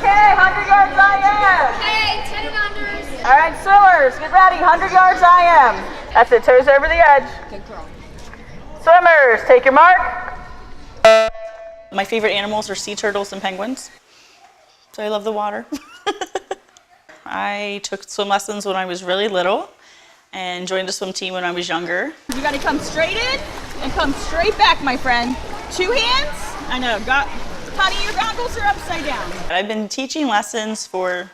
Okay, 100 yards I am. Okay, 10 and unders. All right, swimmers, get ready. 100 yards I am. That's it, toes over the edge. Good girl. Swimmers, take your mark. My favorite animals are sea turtles and penguins. So I love the water. I took swim lessons when I was really little and joined a swim team when I was younger. You gotta come straight in and come straight back, my friend. 2 hands. I know, honey, your goggles are upside down. I've been teaching lessons for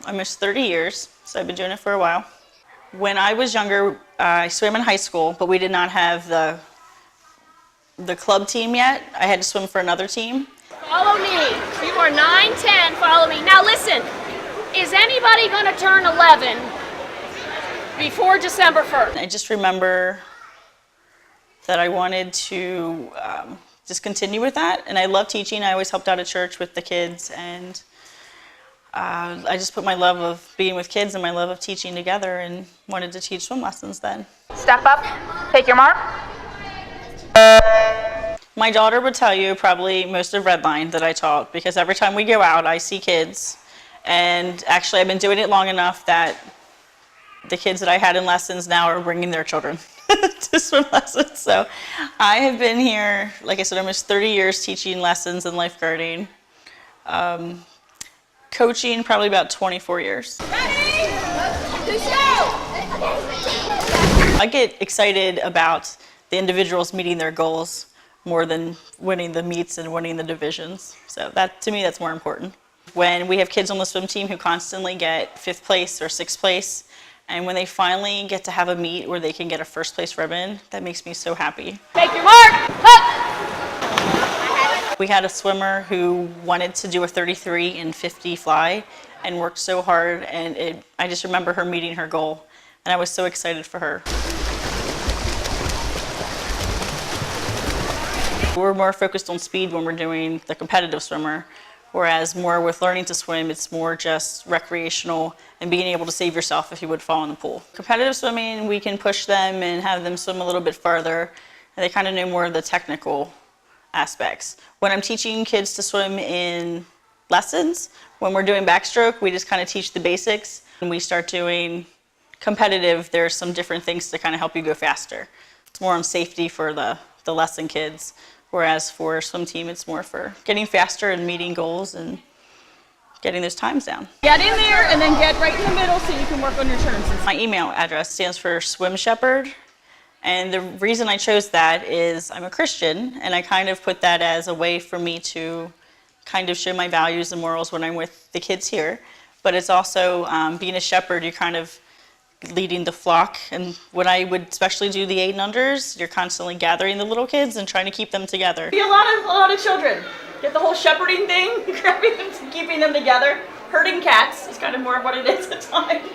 almost 30 years, so I've been doing it for a while. When I was younger, I swam in high school, but we did not have the club team yet. I had to swim for another team. Follow me. You are 9, 10. Follow me. Now listen, is anybody going to turn 11 before December 1st? I just remember that I wanted to just continue with that, and I love teaching. I always helped out at church with the kids, and I just put my love of being with kids and my love of teaching together and wanted to teach swim lessons then. Step up, take your mark. My daughter would tell you probably most of Redline that I taught, because every time we go out I see kids, and actually I've been doing it long enough that the kids that I had in lessons now are bringing their children to swim lessons. So I have been here, like I said, almost 30 years teaching lessons and lifeguarding. Coaching probably about 24 years. Ready? Let's go! I get excited about the individuals meeting their goals more than winning the meets and winning the divisions. So that, to me, that's more important. When we have kids on the swim team who constantly get 5th place or 6th place, and when they finally get to have a meet where they can get a 1st place ribbon, that makes me so happy. Take your mark. We had a swimmer who wanted to do a 33 and 50 fly and worked so hard, and I just remember her meeting her goal, and I was so excited for her. We're more focused on speed when we're doing the competitive swimmer, whereas more with learning to swim, it's more just recreational and being able to save yourself if you would fall in the pool. Competitive swimming, we can push them and have them swim a little bit farther, and they kind of know more of the technical aspects. When I'm teaching kids to swim in lessons, when we're doing backstroke, we just kind of teach the basics. When we start doing competitive, there's some different things to kind of help you go faster. It's more on safety for the lesson kids. Whereas for swim team, it's more for getting faster and meeting goals and getting those times down. Get in there and then get right in the middle so you can work on your turns. My email address stands for Swim Shepherd, and the reason I chose that is I'm a Christian, and I kind of put that as a way for me to kind of show my values and morals when I'm with the kids here. But it's also being a shepherd, you're kind of leading the flock, and when I would especially do the 8 and unders, you're constantly gathering the little kids and trying to keep them together. Be a lot of children. Get the whole shepherding thing, grabbing them, keeping them together. Herding cats is kind of more of what it is at times.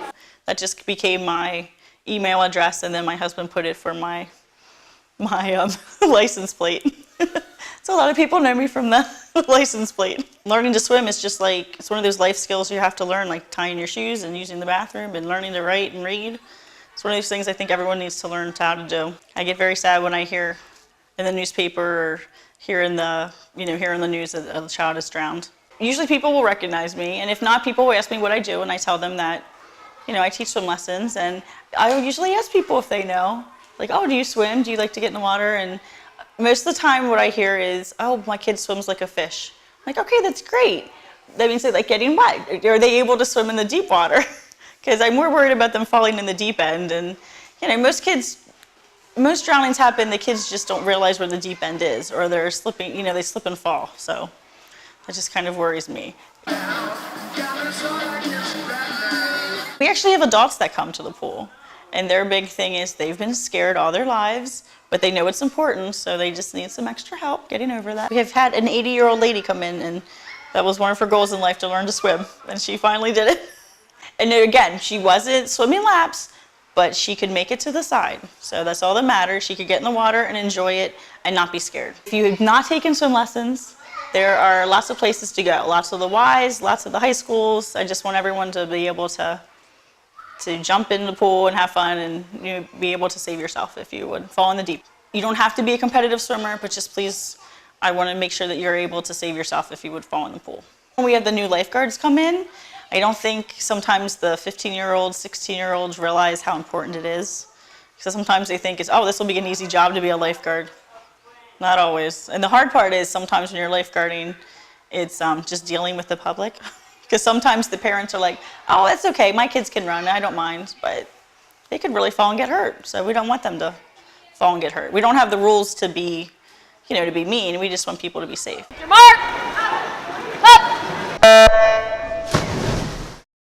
That just became my email address, and then my husband put it for my license plate. So a lot of people know me from the license plate. Learning to swim is just like, it's one of those life skills you have to learn, like tying your shoes and using the bathroom and learning to write and read. It's one of those things I think everyone needs to learn how to do. I get very sad when I hear in the newspaper or hear in the news that a child is drowned. Usually people will recognize me, and if not, people will ask me what I do, and I tell them that, I teach swim lessons, and I usually ask people if they know. Like, oh, do you swim? Do you like to get in the water? And most of the time what I hear is, oh, my kid swims like a fish. I'm like, okay, that's great. That means they like getting wet. Are they able to swim in the deep water? Because I'm more worried about them falling in the deep end. And most drownings happen, the kids just don't realize where the deep end is, or they're slipping, they slip and fall. So that just kind of worries me. We actually have adults that come to the pool, and their big thing is they've been scared all their lives, but they know it's important, so they just need some extra help getting over that. We have had an 80-year-old lady come in, and that was one of her goals in life, to learn to swim, and she finally did it. And again, she wasn't swimming laps, but she could make it to the side. So that's all that matters. She could get in the water and enjoy it and not be scared. If you have not taken swim lessons, there are lots of places to go. Lots of the Ys, lots of the high schools. I just want everyone to be able to jump in the pool and have fun, and be able to save yourself if you would fall in the deep. You don't have to be a competitive swimmer, but just please I want to make sure that you're able to save yourself if you would fall in the pool. When we have the new lifeguards come in, I don't think sometimes the 15-year-olds, 16-year-olds realize how important it is. Because sometimes they think oh, this will be an easy job to be a lifeguard. Not always. And the hard part is sometimes when you're lifeguarding, it's just dealing with the public. Because sometimes the parents are like, oh, that's okay, my kids can run, I don't mind. But they could really fall and get hurt. So we don't want them to fall and get hurt. We don't have the rules to be, to be mean. We just want people to be safe. Your mark!